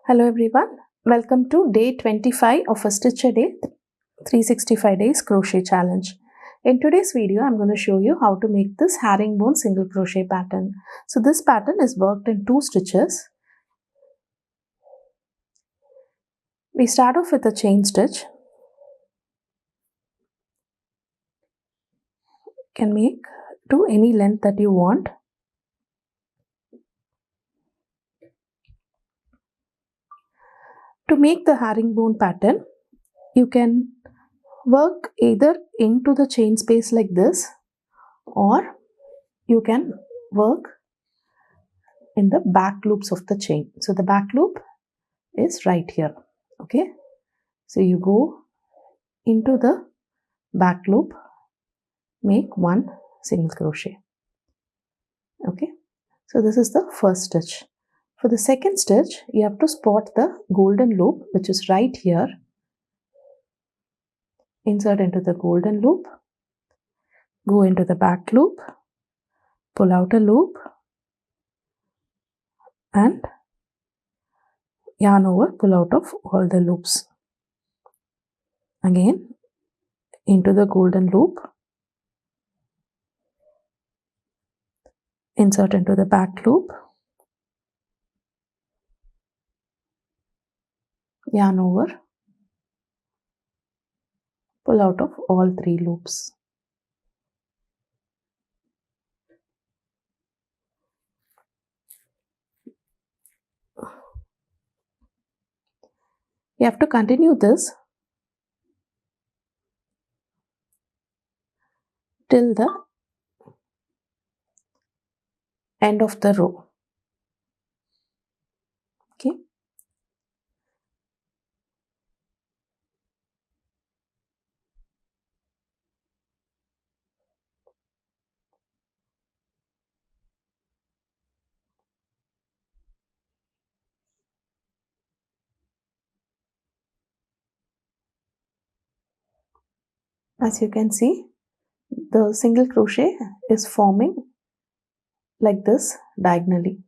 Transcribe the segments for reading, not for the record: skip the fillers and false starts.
Hello everyone, welcome to day 25 of a Stitch a Day 365 days crochet challenge. In today's video, I'm going to show you how to make this herringbone single crochet pattern. So this pattern is worked in 2 stitches. We start off with a chain stitch. You can make to any length that you want. To make the herringbone pattern, you can work either into the chain space like this, or you can work in the back loops of the chain. So the back loop is right here. Okay, so you go into the back loop, make 1 single crochet. Okay, so this is the first stitch. For the second stitch, you have to spot the golden loop, which is right here. Insert into the golden loop, go into the back loop, pull out a loop, and yarn over, pull out of all the loops. Again, into the golden loop, insert into the back loop, yarn over, pull out of all 3 loops. You have to continue this till the end of the row. Okay. As you can see, the single crochet is forming like this diagonally.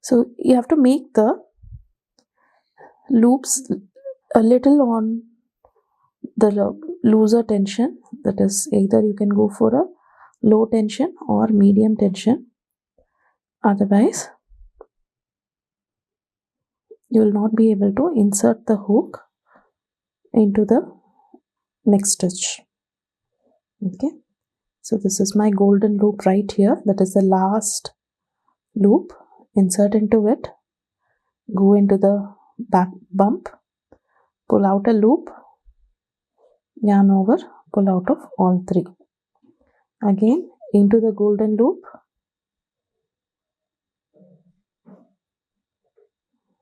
So you have to make the loops a little on the looser tension. That is, either you can go for a low tension or medium tension. Otherwise, you will not be able to insert the hook into the next stitch. Okay, so this is my golden loop right here. That is the last loop. Insert into it, go into the back bump, pull out a loop, yarn over, pull out of all 3. Again, into the golden loop,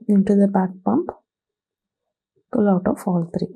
into the back bump, pull out of all 3.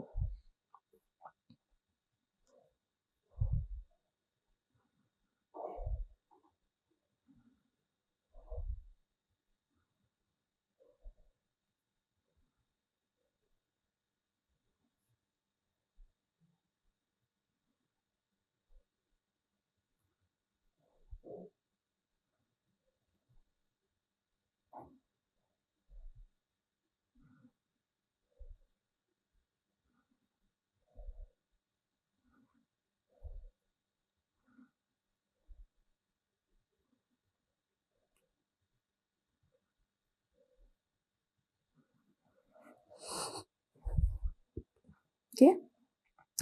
Okay,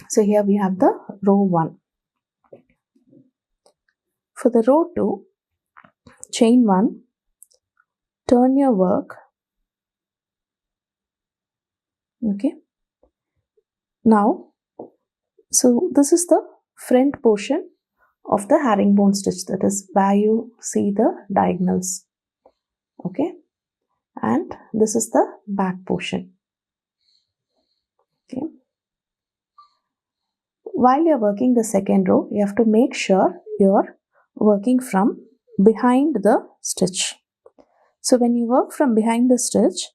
so here we have the row 1. For the row 2, chain 1, turn your work. Okay, now, so this is the front portion of the herringbone stitch, that is where you see the diagonals. Okay, and this is the back portion. Okay, while you're working the second row, you have to make sure you're working from behind the stitch. So when you work from behind the stitch,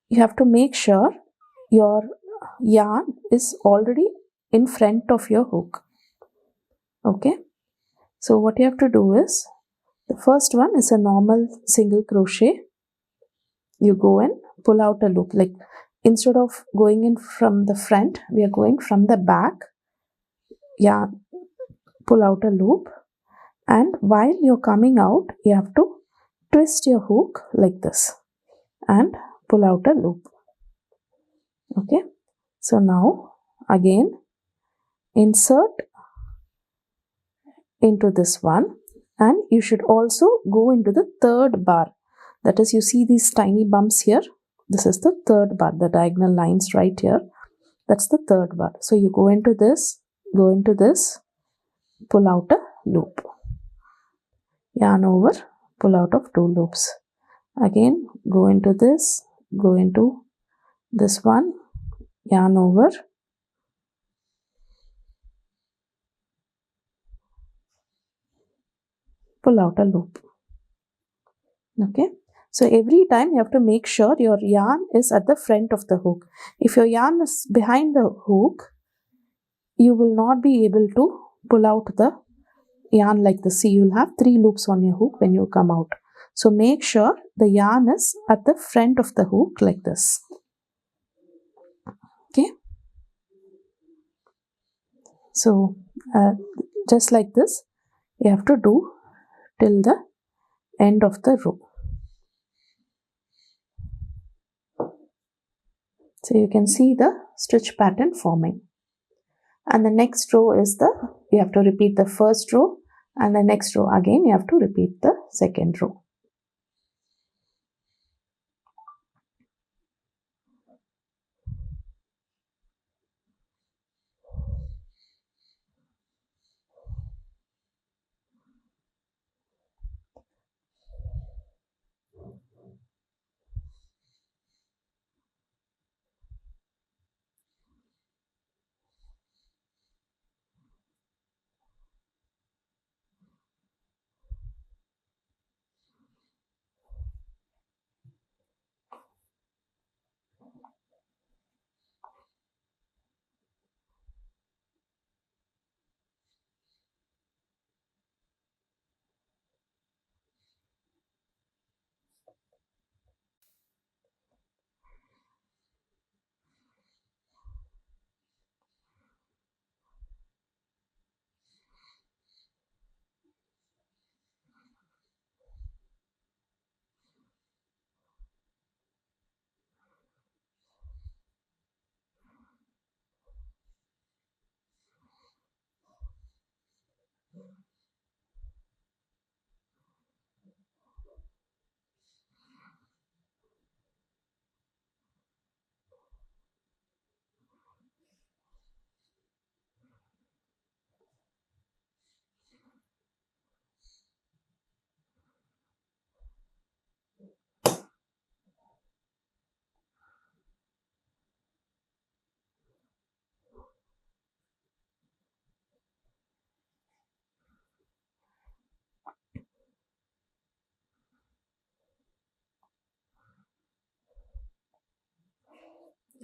you have to make sure your yarn is already in front of your hook. Okay, so what you have to do is, the first one is a normal single crochet. You go and pull out a loop. Like, instead of going in from the front, we are going from the back. Yeah, pull out a loop, and while you're coming out, you have to twist your hook like this and pull out a loop. Okay, so now again insert into this one, and you should also go into the third bar. That is, you see these tiny bumps here. This is the third bar, the diagonal lines right here. That's the third bar. So you go into this, pull out a loop, yarn over, pull out of 2 loops. Again, go into this, go into this one, yarn over, pull out a loop. Okay, so every time you have to make sure your yarn is at the front of the hook. If your yarn is behind the hook, you will not be able to pull out the yarn like this. See, you'll have 3 loops on your hook when you come out. So make sure the yarn is at the front of the hook like this. Okay, so just like this you have to do till the end of the row. So you can see the stitch pattern forming, and the next row is you have to repeat the first row, and the next row again you have to repeat the second row.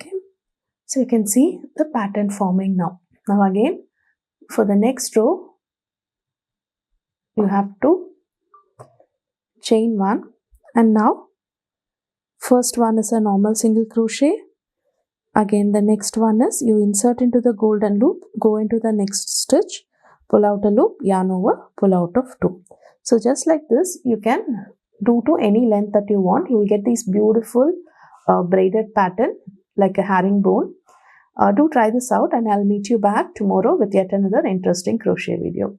Okay, so you can see the pattern forming now. Now again, for the next row, you have to chain 1, and now first one is a normal single crochet. Again, the next one is you insert into the golden loop, go into the next stitch, pull out a loop, yarn over, pull out of 2. So just like this, you can do to any length that you want. You will get these beautiful braided pattern like a herringbone. Do try this out, and I'll meet you back tomorrow with yet another interesting crochet video.